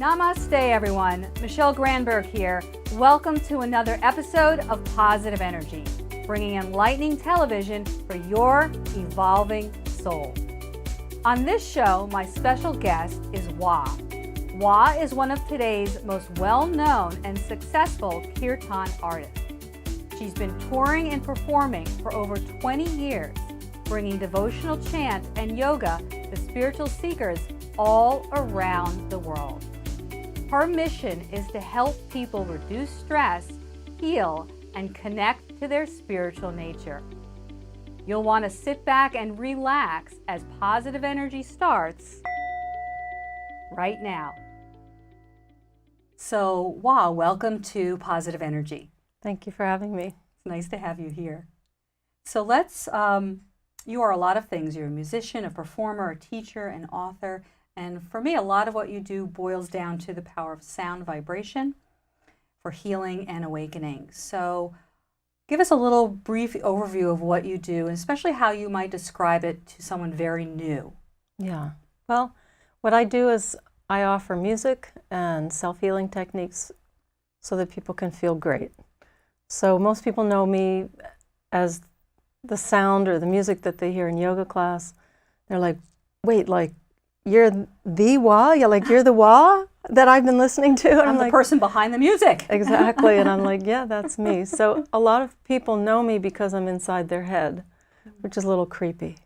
Namaste, everyone. Michele Granberg here. Welcome to another episode of Positive Energy, bringing enlightening television for your evolving soul. On this show, my special guest is Wa. Wa is one of today's most well-known and successful kirtan artists. She's been touring and performing for over 20 years, bringing devotional chant and yoga to spiritual seekers all around the world. Her mission is to help people reduce stress, heal, and connect to their spiritual nature. You'll want to sit back and relax as Positive Energy starts right now. So, Wa, welcome to Positive Energy. Thank you for having me. It's nice to have you here. So you are a lot of things. You're a musician, a performer, a teacher, an author. And for me, a lot of what you do boils down to the power of sound vibration for healing and awakening. So give us a little brief overview of what you do, and especially how you might describe it to someone very new. Yeah. Well, what I do is I offer music and self-healing techniques so that people can feel great. So most people know me as the sound or the music that they hear in yoga class. They're like, wait, like, you're the Wa? You're the Wa that I've been listening to? And I'm the person behind the music. Exactly. And I'm like, yeah, that's me. So a lot of people know me because I'm inside their head, which is a little creepy.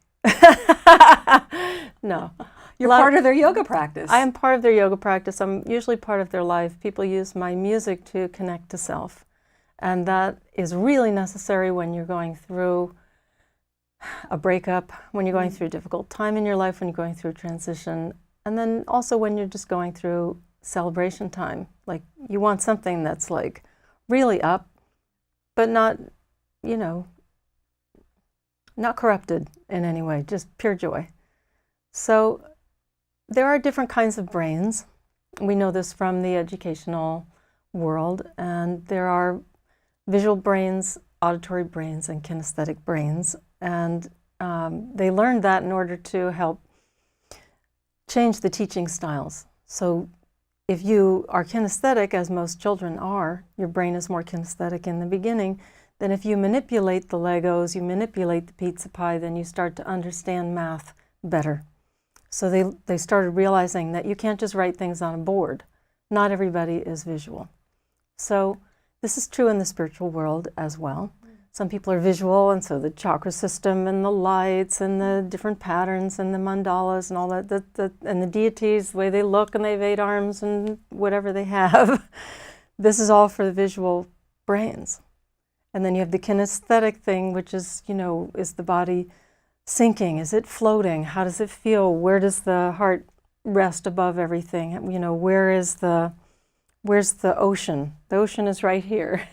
No. You're part of their yoga practice. I am part of their yoga practice. I'm usually part of their life. People use my music to connect to self. And that is really necessary when you're going through a breakup, when you're going through a difficult time in your life, when you're going through a transition, and then also when you're just going through celebration time. Like, you want something that's like really up, but not, not corrupted in any way, just pure joy. So there are different kinds of brains. We know this from the educational world, and there are visual brains, auditory brains, and kinesthetic brains. And they learned that in order to help change the teaching styles. So if you are kinesthetic, as most children are, your brain is more kinesthetic in the beginning, then if you manipulate the Legos, you manipulate the pizza pie, then you start to understand math better. So they started realizing that you can't just write things on a board. Not everybody is visual. So this is true in the spiritual world as well. Some people are visual, and so the chakra system and the lights and the different patterns and the mandalas and all that, and the deities, the way they look, and they have 8 arms and whatever they have. This is all for the visual brains. And then you have the kinesthetic thing, which is, is the body sinking? Is it floating? How does it feel? Where does the heart rest above everything? Where's the ocean? The ocean is right here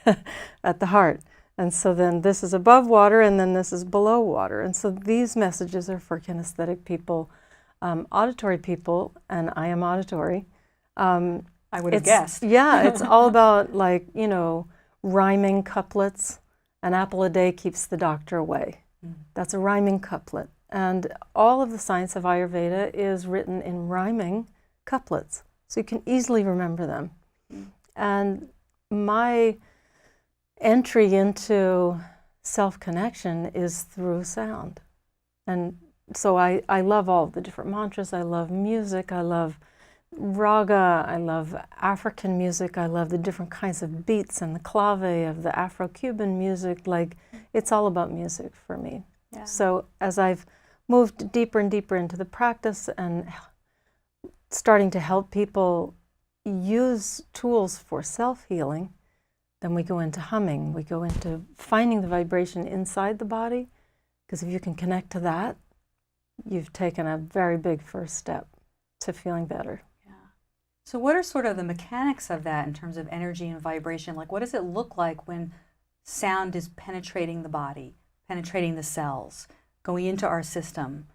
at the heart. And so then this is above water, and then this is below water. And so these messages are for kinesthetic people. Auditory people, and I am auditory. I would have guessed. Yeah, it's all about rhyming couplets. An apple a day keeps the doctor away. That's a rhyming couplet. And all of the science of Ayurveda is written in rhyming couplets. So you can easily remember them. And my entry into self-connection is through sound. And so I love all the different mantras. I love music. I love raga. I love African music. I love the different kinds of beats and the clave of the Afro-Cuban music. Like, it's all about music for me. Yeah. So as I've moved deeper and deeper into the practice and starting to help people use tools for self-healing, then we go into humming. We go into finding the vibration inside the body, because if you can connect to that, you've taken a very big first step to feeling better. Yeah. So what are sort of the mechanics of that in terms of energy and vibration? Like, what does it look like when sound is penetrating the body, penetrating the cells, going into our system?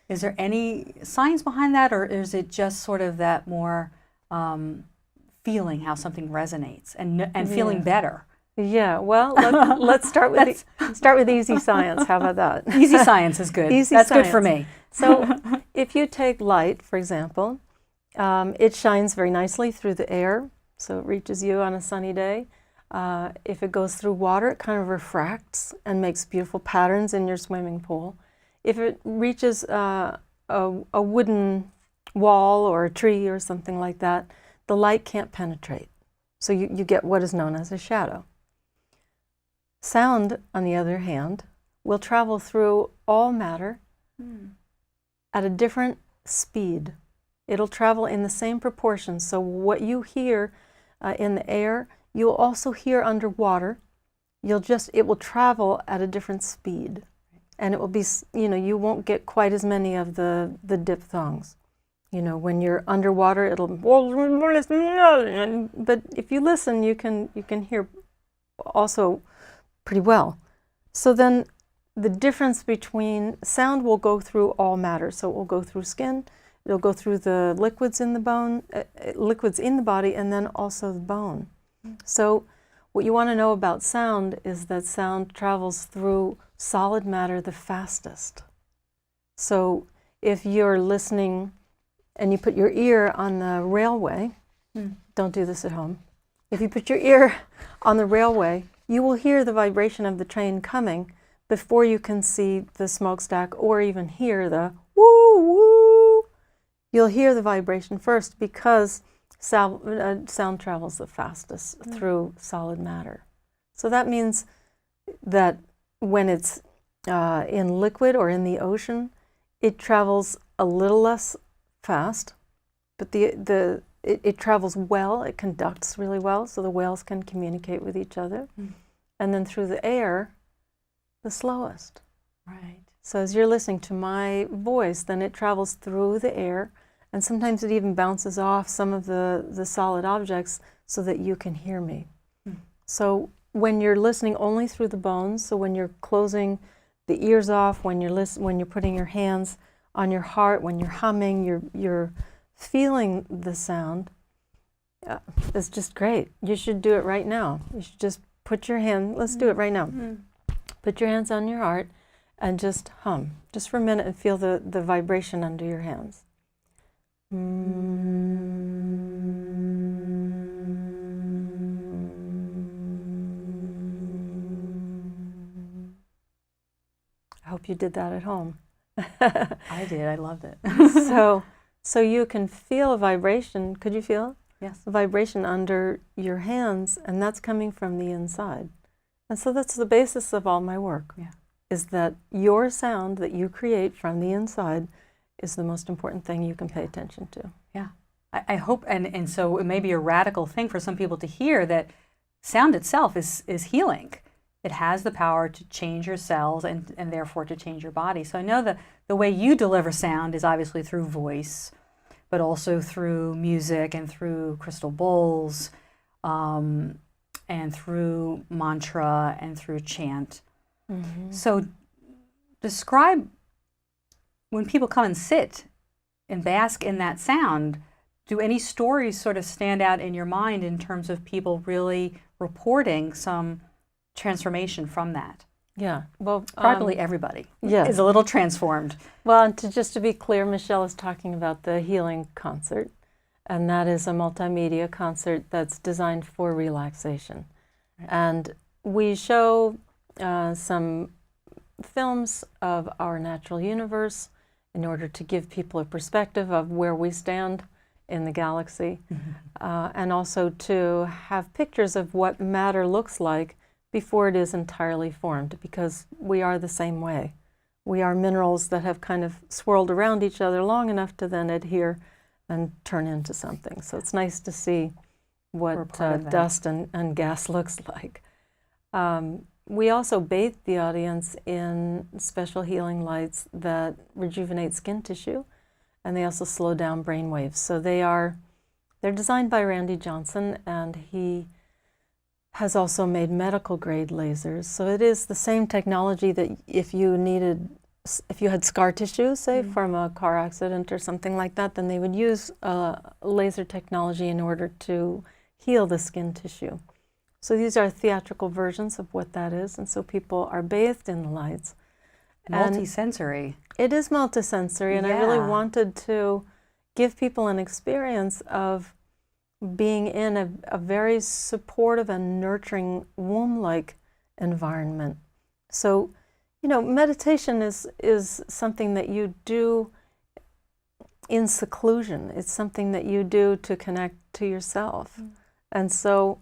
Is there any science behind that, or is it just sort of that more feeling how something resonates and feeling better? Yeah, well, let's start with easy science. How about that? Easy science is good. That's good for me. So if you take light, for example, It shines very nicely through the air, so it reaches you on a sunny day. If it goes through water, it kind of refracts and makes beautiful patterns in your swimming pool. If it reaches a wooden wall or a tree or something like that, the light can't penetrate. So you get what is known as a shadow. Sound, on the other hand, will travel through all matter at a different speed. It'll travel in the same proportion. So what you hear in the air, you'll also hear underwater. It will travel at a different speed. And it will be, you won't get quite as many of the diphthongs. When you're underwater, it'll, but if you listen, you can hear also pretty well. So then the difference between sound will go through all matter. So it will go through skin, it'll go through the liquids in the body, and then also the bone. So what you want to know about sound is that sound travels through solid matter the fastest. So if you're listening and you put your ear on the railway, don't do this at home. If you put your ear on the railway, you will hear the vibration of the train coming before you can see the smokestack or even hear the woo woo. You'll hear the vibration first because sound travels the fastest through solid matter. So that means that when it's in liquid or in the ocean, it travels a little less fast, but it travels well, it conducts really well, so the whales can communicate with each other. And then through the air, the slowest. Right. So as you're listening to my voice, then it travels through the air, and sometimes it even bounces off some of the solid objects so that you can hear me. So when you're listening only through the bones, so when you're closing the ears off, when you're putting your hands on your heart, when you're humming, you're feeling the sound. It's just great. You should do it right now. You should just put your hand, let's do it right now. Put your hands on your heart and just hum, just for a minute, and feel the vibration under your hands. I hope you did that at home. I did. I loved it. So you can feel a vibration. Could you feel it? Yes. A vibration under your hands, and that's coming from the inside. And so that's the basis of all my work. Yeah. Is that your sound that you create from the inside is the most important thing you can pay attention to. Yeah. I hope, and so it may be a radical thing for some people to hear, that sound itself is healing. It has the power to change your cells and therefore to change your body. So I know that the way you deliver sound is obviously through voice, but also through music and through crystal bowls, and through mantra and through chant. So describe, when people come and sit and bask in that sound, do any stories sort of stand out in your mind in terms of people really reporting some transformation from that? Yeah, well, probably everybody yeah. is a little transformed. Well, and just to be clear, Michele is talking about the healing concert, and that is a multimedia concert that's designed for relaxation. Right. And we show some films of our natural universe in order to give people a perspective of where we stand in the galaxy, and also to have pictures of what matter looks like before it is entirely formed, because we are the same way. We are minerals that have kind of swirled around each other long enough to then adhere and turn into something. So it's nice to see what dust and gas looks like. We also bathe the audience in special healing lights that rejuvenate skin tissue, and they also slow down brain waves. So they're designed by Randy Johnson, and he has also made medical grade lasers. So it is the same technology that if you had scar tissue, say, from a car accident or something like that, then they would use laser technology in order to heal the skin tissue. So these are theatrical versions of what that is, and so people are bathed in the lights. Multisensory. It is multisensory, and I really wanted to give people an experience of being in a very supportive and nurturing womb-like environment. So, meditation is something that you do in seclusion. It's something that you do to connect to yourself. And so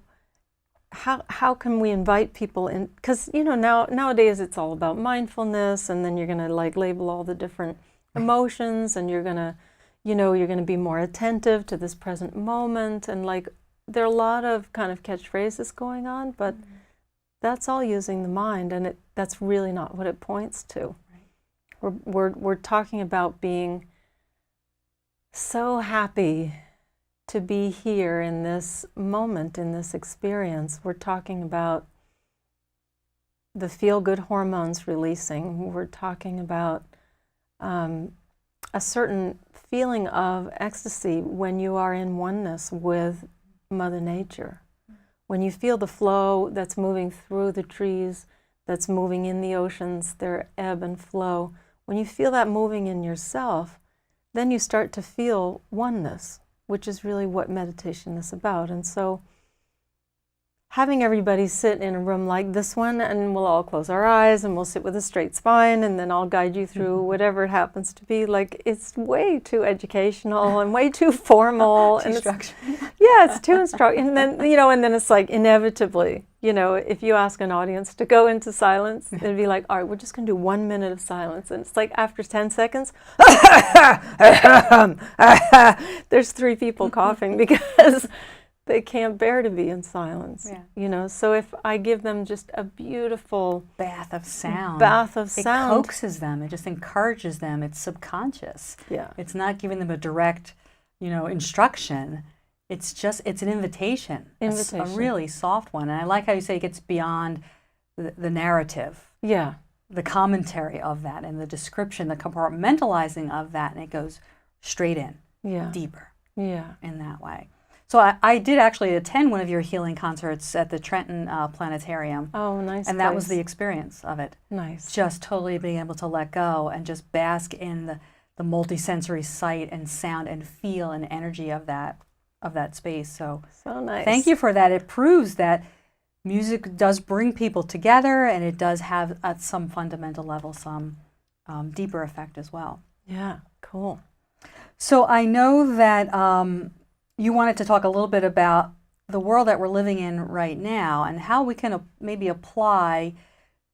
how can we invite people in? Because, nowadays it's all about mindfulness, and then you're going to label all the different emotions, and you're going to, you're going to be more attentive to this present moment. And there are a lot of kind of catchphrases going on, but that's all using the mind, and that's really not what it points to. Right. We're talking about being so happy to be here in this moment, in this experience. We're talking about the feel-good hormones releasing. We're talking about a certain feeling of ecstasy when you are in oneness with Mother Nature. When you feel the flow that's moving through the trees, that's moving in the oceans, their ebb and flow, when you feel that moving in yourself, then you start to feel oneness, which is really what meditation is about. And so having everybody sit in a room like this one, and we'll all close our eyes and we'll sit with a straight spine, and then I'll guide you through whatever it happens to be. It's way too educational and way too formal. Too structured. It's too instructive. And then, and then it's inevitably, if you ask an audience to go into silence, it'd be all right, we're just going to do 1 minute of silence. And it's after 10 seconds, there's 3 people coughing because they can't bear to be in silence. So if I give them just a beautiful bath of sound, it coaxes them, it just encourages them. It's subconscious. It's not giving them a direct, instruction. It's an invitation. A really soft one. And I like how you say it gets beyond the narrative. The commentary of that and the description, the compartmentalizing of that, and it goes straight in, deeper, in that way. So I did actually attend one of your healing concerts at the Trenton Planetarium. Oh, nice. And that was the experience of it. Nice. Just totally being able to let go and just bask in the multisensory sight and sound and feel and energy of that space. So nice. Thank you for that. It proves that music does bring people together, and it does have, at some fundamental level, some deeper effect as well. Yeah, cool. So I know that you wanted to talk a little bit about the world that we're living in right now and how we can maybe apply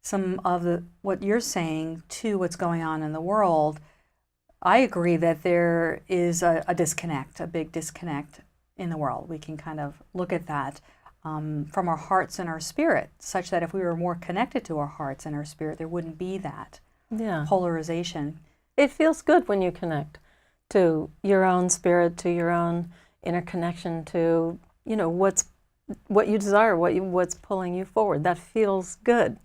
some of what you're saying to what's going on in the world. I agree that there is a disconnect, a big disconnect in the world. We can kind of look at that from our hearts and our spirit, such that if we were more connected to our hearts and our spirit, there wouldn't be that polarization. It feels good when you connect to your own spirit, to your own inner connection, to what you desire, what's pulling you forward. That feels good.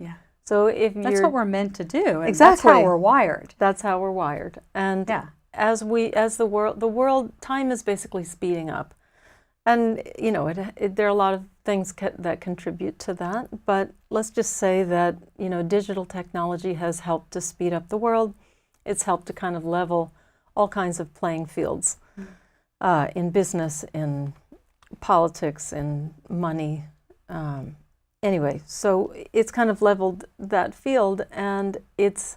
So that's what we're meant to do. And exactly. That's how we're wired. That's how we're wired. And as the world, time is basically speeding up. And there are a lot of things that contribute to that. But let's just say that digital technology has helped to speed up the world. It's helped to kind of level all kinds of playing fields. In business, in politics, in money. Anyway, so it's kind of leveled that field, and if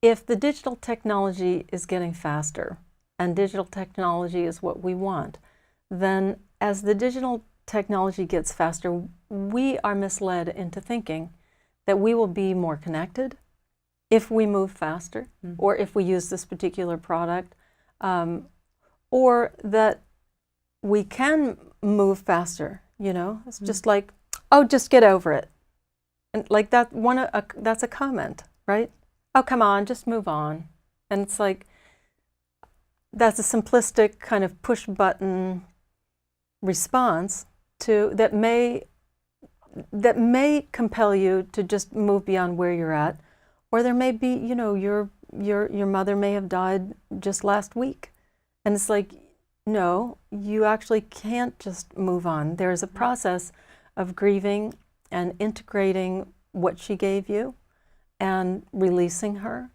the digital technology is getting faster, and digital technology is what we want, then as the digital technology gets faster, we are misled into thinking that we will be more connected if we move faster, or if we use this particular product, or that we can move faster. It's just just get over it, and that that's a comment, right? Oh, come on, just move on. And it's that's a simplistic kind of push button response that may compel you to just move beyond where you're at. Or there may be, your mother may have died just last week. And it's no, you actually can't just move on. There's a process of grieving and integrating what she gave you and releasing her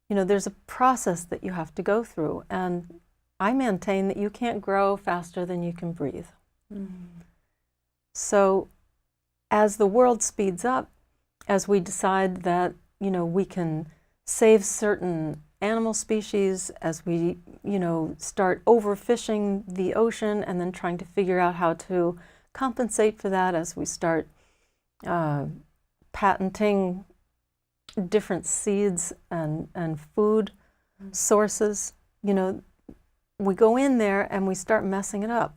there's a process that you have to go through. And I maintain that you can't grow faster than you can breathe. So as the world speeds up, as we decide that, we can save certain animal species, as we, start overfishing the ocean and then trying to figure out how to compensate for that, as we start patenting different seeds and food sources, we go in there and we start messing it up.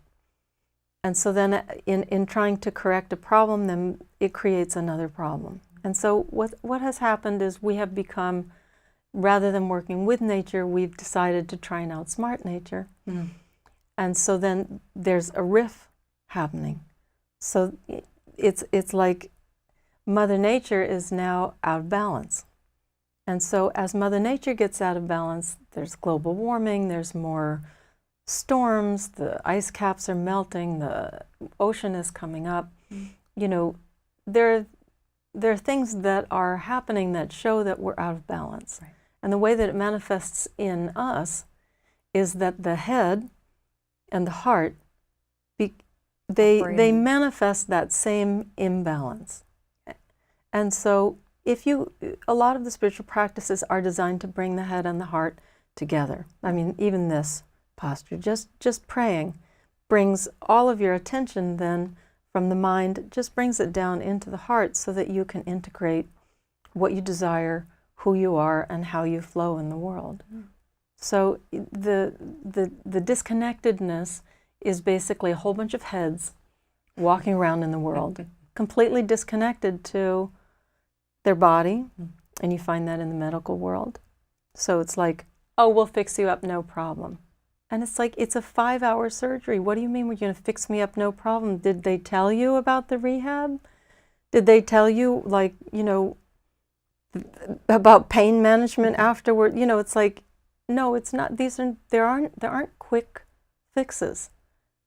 And so then in trying to correct a problem, then it creates another problem. And so what has happened is we have become, rather than working with nature, we've decided to try and outsmart nature. And so then there's a rift happening. So it's like Mother Nature is now out of balance. And so as Mother Nature gets out of balance, there's global warming, there's more storms, the ice caps are melting, the ocean is coming up. There are things that are happening that show that we're out of balance. Right. And the way that it manifests in us is that the head and the heart, they manifest that same imbalance. And so a lot of the spiritual practices are designed to bring the head and the heart together. I mean, even this posture, just praying, brings all of your attention then from the mind, just brings it down into the heart so that you can integrate what you desire, who you are, and how you flow in the world. So the disconnectedness is basically a whole bunch of heads walking around in the world, completely disconnected to their body, and you find that in the medical world. So it's like, oh, we'll fix you up, no problem. And it's like, it's a 5-hour surgery. What do you mean we're going to fix me up, no problem? Did they tell you about the rehab? Did they tell you, like, about pain management afterward? It's like, no, it's not. There aren't quick fixes.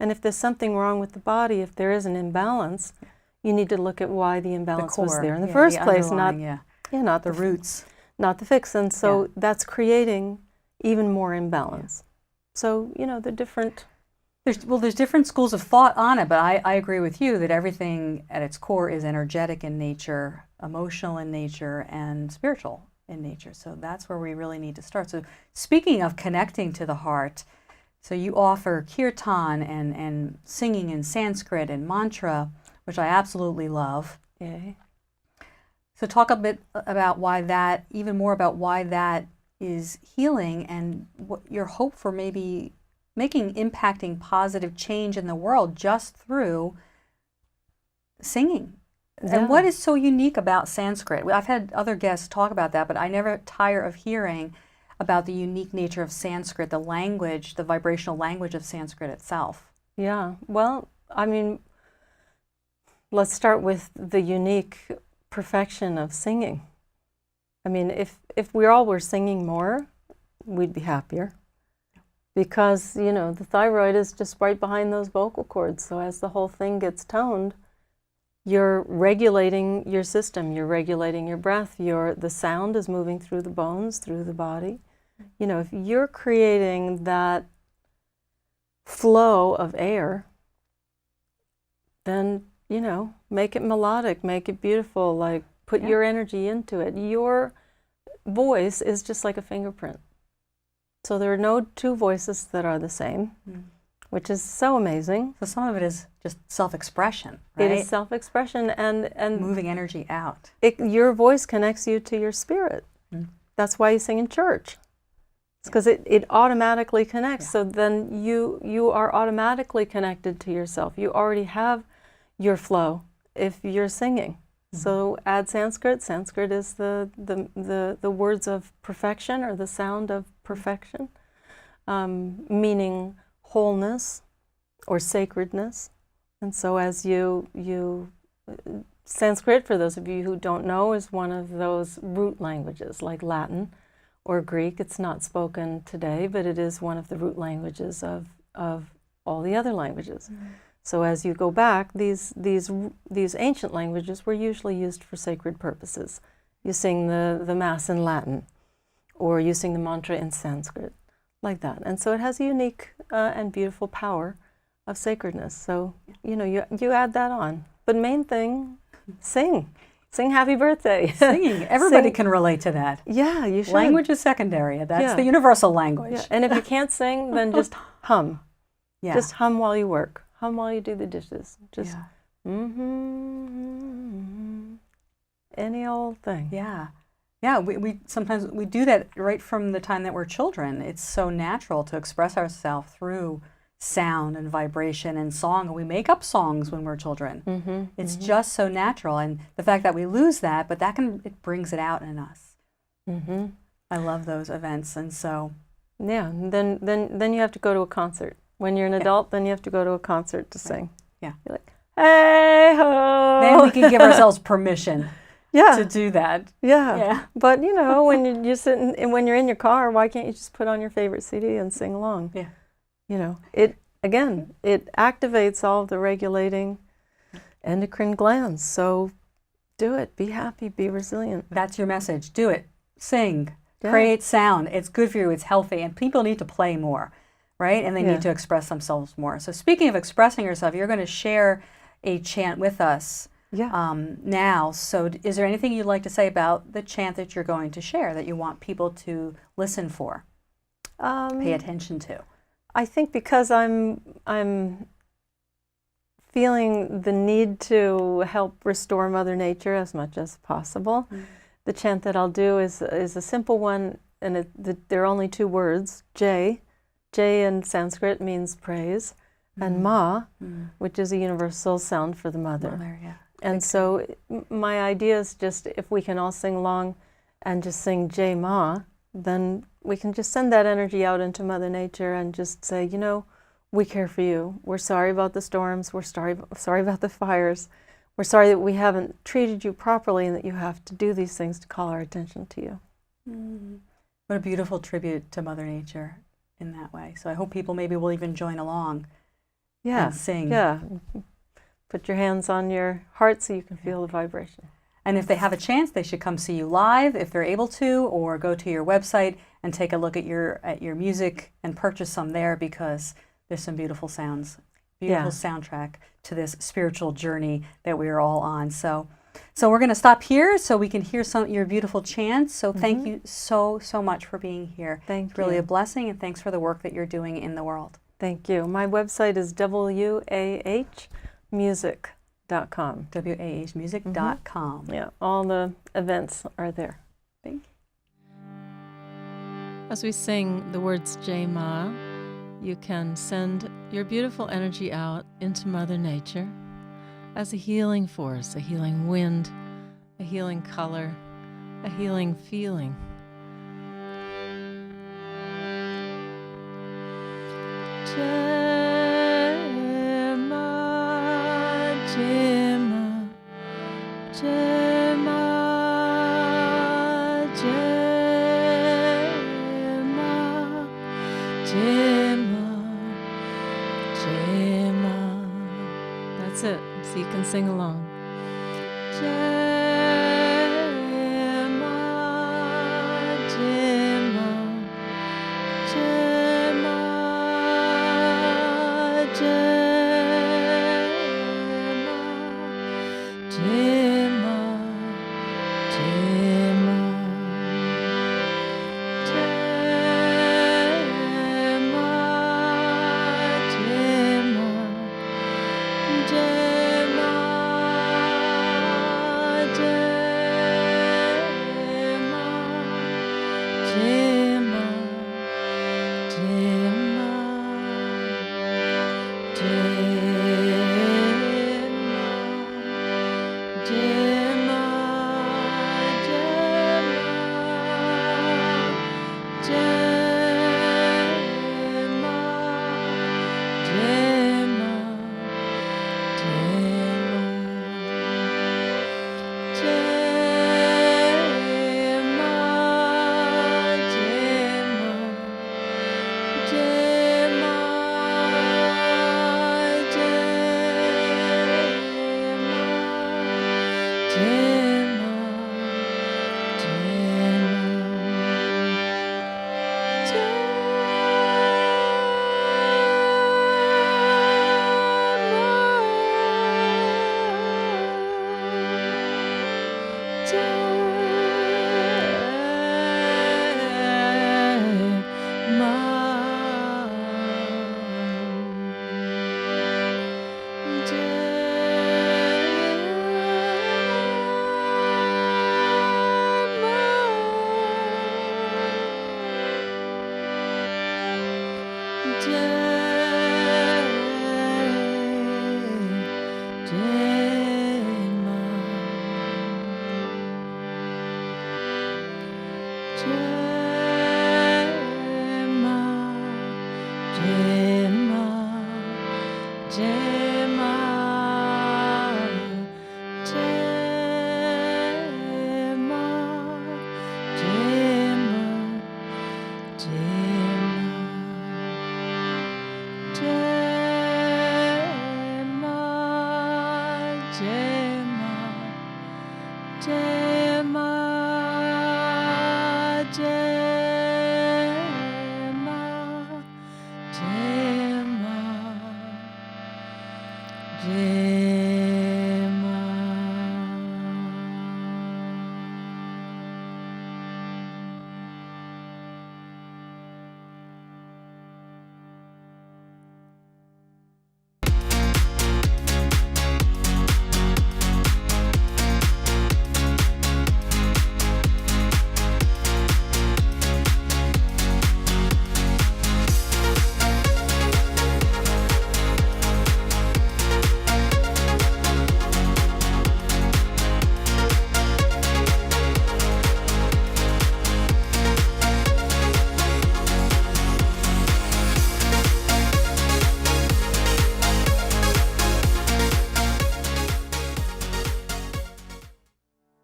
And if there's something wrong with the body, if there is an imbalance, you need to look at why the imbalance was there in the first place, not the roots, not the fix. And so that's creating even more imbalance. So, they're different. There's different schools of thought on it, but I agree with you that everything at its core is energetic in nature, emotional in nature, and spiritual in nature. So that's where we really need to start. So speaking of connecting to the heart, so you offer kirtan and singing in Sanskrit and mantra, which I absolutely love. Yay. So talk a bit about why that, even more about why that is healing and what your hope for maybe impacting positive change in the world just through singing. Yeah. And what is so unique about Sanskrit? I've had other guests talk about that, but I never tire of hearing about the unique nature of Sanskrit, the language, the vibrational language of Sanskrit itself. Yeah, well, I mean, let's start with the unique perfection of singing. I mean, if we all were singing more, we'd be happier. Because, the thyroid is just right behind those vocal cords. So as the whole thing gets toned, you're regulating your system, you're regulating your breath, the sound is moving through the bones, through the body. If you're creating that flow of air, then, make it melodic, make it beautiful, like put your energy into it. Your voice is just like a fingerprint. So there are no two voices that are the same, which is so amazing. So some of it is just self-expression, right? It is self-expression and moving energy out. Your voice connects you to your spirit. That's why you sing in church. It's because it automatically connects. So then you are automatically connected to yourself. You already have your flow if you're singing. So add Sanskrit. Sanskrit is the words of perfection, or the sound of perfection, meaning wholeness or sacredness. And so as you Sanskrit, for those of you who don't know, is one of those root languages like Latin or Greek. It's not spoken today, but it is one of the root languages of all the other languages. So as you go back, these ancient languages were usually used for sacred purposes. You sing the Mass in Latin, or you sing the mantra in Sanskrit, like that. And so it has a unique and beautiful power of sacredness. So, you know, you add that on. But main thing, sing. Sing happy birthday. Singing. Everybody can relate to that. Yeah, you should. Language is secondary. That's the universal language. Yeah. And if you can't sing, then just hum. Yeah. Just hum while you work. Hum while you do the dishes. Just any old thing. Yeah. Yeah, we sometimes we do that right from the time that we're children. It's so natural to express ourselves through sound and vibration and song. And we make up songs when we're children. It's just so natural. And the fact that we lose that, but it brings it out in us. I love those events. And so. Yeah, and then you have to go to a concert. When you're an adult, then you have to go to a concert to sing. Yeah. You're like, hey ho. Then we can give ourselves permission. To do that. Yeah. But you know, when you're sitting and when you're in your car, why can't you just put on your favorite CD and sing along? Yeah. You know, it activates all of the regulating endocrine glands. So do it. Be happy. Be resilient. That's your message. Do it. Sing. Create sound. It's good for you. It's healthy. And people need to play more, right? And they need to express themselves more. So speaking of expressing yourself, you're going to share a chant with us. Now, so is there anything you'd like to say about the chant that you're going to share that you want people to listen for, pay attention to? I think because I'm feeling the need to help restore Mother Nature as much as possible, the chant that I'll do is a simple one, and there are only 2 words, Jai. Jai in Sanskrit means praise, and Ma, which is a universal sound for the mother. And so my idea is just if we can all sing along and just sing Jai Ma, then we can just send that energy out into Mother Nature and just say, you know, we care for you. We're sorry about the storms. We're sorry about the fires. We're sorry that we haven't treated you properly and that you have to do these things to call our attention to you. What a beautiful tribute to Mother Nature in that way. So I hope people maybe will even join along and sing. Yeah. Put your hands on your heart so you can feel the vibration. And if they have a chance, they should come see you live if they're able to, or go to your website and take a look at your music and purchase some there, because there's some beautiful sounds, beautiful soundtrack to this spiritual journey that we are all on. So we're going to stop here so we can hear some of your beautiful chants. So thank you so much for being here. Thank you. It's really a blessing, and thanks for the work that you're doing in the world. Thank you. My website is wahmusic.com. wahmusic.com. Yeah, all the events are there. Thank you. As we sing the words Jai Ma, you can send your beautiful energy out into Mother Nature as a healing force, a healing wind, a healing color, a healing feeling. Jai Ma, Jai Ma, Jai Ma, Jai Ma, Jai Ma, Jai Ma. That's it. So you can sing along. Jai Ma, Jai Ma, Jai Ma, Jai Ma, Jai Ma, Jai Ma, Jai Ma, Jai Ma, Jai Ma,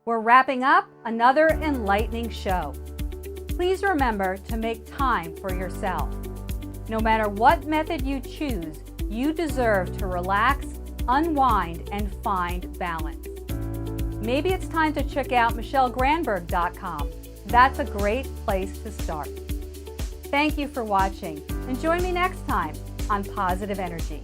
We're wrapping up another enlightening show. Please remember to make time for yourself. No matter what method you choose, you deserve to relax, unwind, and find balance. Maybe it's time to check out MicheleGranberg.com. That's a great place to start. Thank you for watching, and join me next time on Positive Energy.